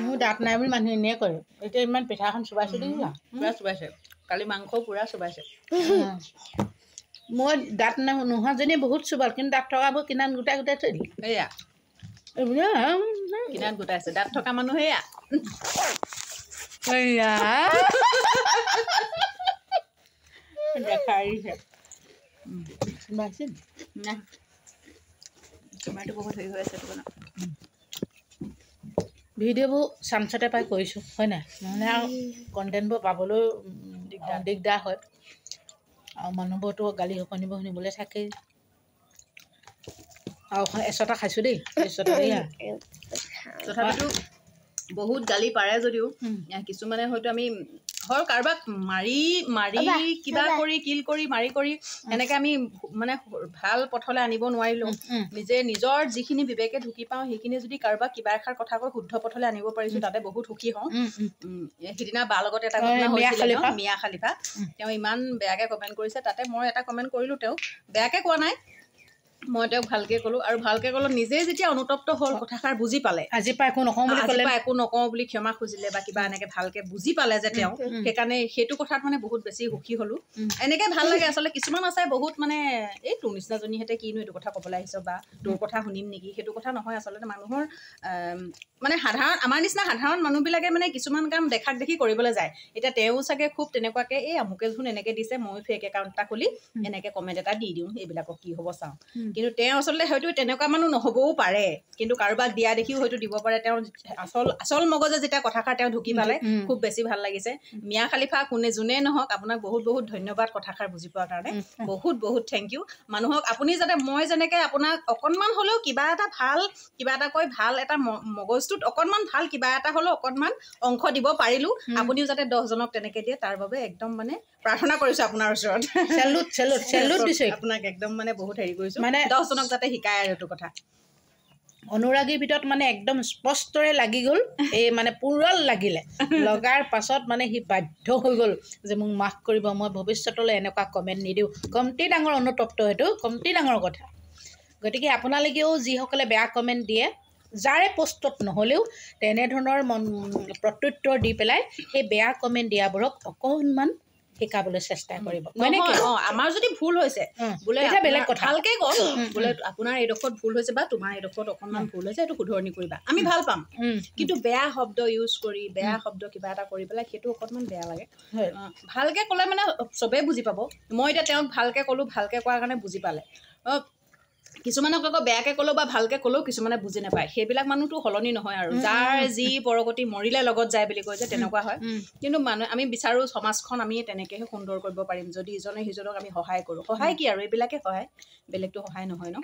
মোৰ দাঁত নাই বুলি মানুহে এনেই কৰে এতিয়া ইমান পিঠাখন চুবাইছে দেখিছা পুৰা চুবাইছে কালি মাংস পুৰা চুবাইছে মই দাঁত নোহোৱাজনী বহুত চুবাল কিন্তু দাঁত থকাবোৰ কিনাত গোটাই গোটাই থৈ দিলে এয়া কিনাত গোটাইছে দাঁত থকা মানুহ সেয়া দেখা আহিছে চুবাইছে না টমেটো বহুত হেৰি হৈ আছে ভিডিঅ'বোৰ চান্সতে পাই কৰিছোঁ হয় নাই নহ'লে আৰু কণ্টেণ্টবোৰ পাবলৈ দিগদাৰ হয় আৰু মানুহবোৰতো গালি শুনিব শুনিবলৈ থাকেই আৰু এচটা খাইছোঁ দেই এচটা তথাপিতো বহুত গালি পাৰে যদিও কিছুমানে হয়তো আমি হয় কাৰোবাক মাৰি মাৰি কিবা কৰি কিল কৰি মাৰি কৰি এনেকৈ আমি মানে ভাল পথলৈ আনিব নোৱাৰিলোঁ নিজে নিজৰ যিখিনি বিবেকে ঢুকি পাওঁ সেইখিনি যদি কাৰোবাক কিবা এষাৰ কথা কৈ শুদ্ধ পথলৈ আনিব পাৰিছোঁ তাতে বহুত সুখী হওঁ সিদিনা বাৰ লগতে এটা ঘটনা হৈছিলে মিয়া খালিফা তেওঁ ইমান বেয়াকৈ কমেণ্ট কৰিছে তাতে মই এটা কমেণ্ট কৰিলোঁ তেওঁক বেয়াকৈ কোৱা নাই মই তেওঁক ভালকৈ ক'লোঁ আৰু ভালকৈ ক'লোঁ নিজে যেতিয়া অনুতপ্ত হ'ল কথাষাৰ বুজি পালে আজিৰ পৰা একো নকওঁ বুলি ক্ষমা খুজিলে বা কিবা এনেকৈ ভালকৈ বুজি পালে যে তেওঁ সেইকাৰণে সেইটো কথাত মানে বহুত বেছি সুখী হ'লোঁ এনেকৈ ভাল লাগে আচলতে কিছুমান আছে বহুত মানে এই তোৰ নিচিনাজনীহঁতে কিনো এইটো কথা ক'বলৈ আহিছ বা তোৰ কথা শুনিম নেকি সেইটো কথা নহয় আচলতে মানুহৰ মানে সাধাৰণ আমাৰ নিচিনা সাধাৰণ মানুহবিলাকে মানে কিছুমান কাম দেখাক দেখি কৰিবলৈ যায় এতিয়া তেওঁ চাগে খুব তেনেকুৱাকৈ এই আমুকে দেখোন এনেকৈ দিছে ময়ো ফেক একাউণ্ট এটা খুলি এনেকৈ কমেণ্ট এটা দি দিওঁ এইবিলাকক কি হ'ব চাওঁ কিন্তু তেওঁ আচলতে হয়তো তেনেকুৱা মানুহ নহ'বও পাৰে কিন্তু কাৰোবাক দিয়া দেখিও হয়তো দিব পাৰে তেওঁৰ আচল মগজে যেতিয়া কথাষাৰ তেওঁ ঢুকি পালে খুব বেছি ভাল লাগিছে মিয়া খালিফা যোনে নহওক আপোনাক বহুত বহুত ধন্যবাদ কথাষাৰ বুজি পোৱাৰ কাৰণে বহুত বহুত থেংক ইউ মানুহক আপুনি যাতে মই যেনেকৈ আপোনাক অকণমান হ'লেও কিবা এটা ভাল কিবা এটা কৈ ভাল এটা মগজটোত অকণমান ভাল কিবা এটা হ'লেও অকণমান অংশ দিব পাৰিলোঁ আপুনিও যাতে 10জনক তেনেকৈ দিয়ে তাৰ বাবে একদম মানে প্ৰাৰ্থনা কৰিছোঁ আপোনাৰ ওচৰত চেলুট দিছোঁ আপোনাক একদম মানে বহুত হেৰি কৰিছোঁ মানে 10জনক যাতে শিকায় আৰু এইটো কথা অনুৰাগীৰ ভিতৰত মানে একদম স্পষ্টৰে লাগি গ'ল এই মানে পুৰল লাগিলে লগাৰ পাছত মানে সি বাধ্য হৈ গ'ল যে মোক মাফ কৰিব মই ভৱিষ্যতলৈ এনেকুৱা কমেণ্ট নিদিওঁ কমটি ডাঙৰ অনুতপ্ত সেইটো কমটি ডাঙৰ কথা গতিকে আপোনালোকেও যিসকলে বেয়া কমেণ্ট দিয়ে যাৰে পষ্টত নহ'লেও তেনেধৰণৰ প্ৰত্যুত্তৰ দি পেলাই সেই বেয়া কমেণ্ট দিয়াবোৰক অকণমান শিকাবলৈ চেষ্টা কৰিব আমাৰ যদি ভুল হৈছে বোলে বেলেগ কথা ভালকৈ কওঁ বোলে আপোনাৰ এইডোখৰত ভুল হৈছে বা তোমাৰ এইডোখৰত অকণমান ভুল হৈছে এইটো শুধৰণি কৰিবা আমি ভাল পাম কিন্তু বেয়া শব্দ ইউজ কৰি বেয়া শব্দ কিবা এটা কৰি পেলাই সেইটো অকণমান বেয়া লাগে ভালকৈ ক'লে মানে চবেই বুজি পাব মই এতিয়া তেওঁক ভালকৈ ক'লোঁ ভালকৈ কোৱাৰ কাৰণে বুজি পালে কিছুমানক আকৌ বেয়াকৈ ক'লেও বা ভালকৈ ক'লেও কিছুমানে বুজি নাপায় সেইবিলাক মানুহটো সলনি নহয় আৰু যাৰ যি পৰগতি মৰিলে লগত যায় বুলি কয় যে তেনেকুৱা হয় কিন্তু আমি বিচাৰোঁ সমাজখন আমি তেনেকৈহে সুন্দৰ কৰিব পাৰিম যদি ইজনে সিজনক আমি সহায় কৰোঁ সহায় কি আৰু এইবিলাকে সহায় বেলেগটো সহায় নহয় ন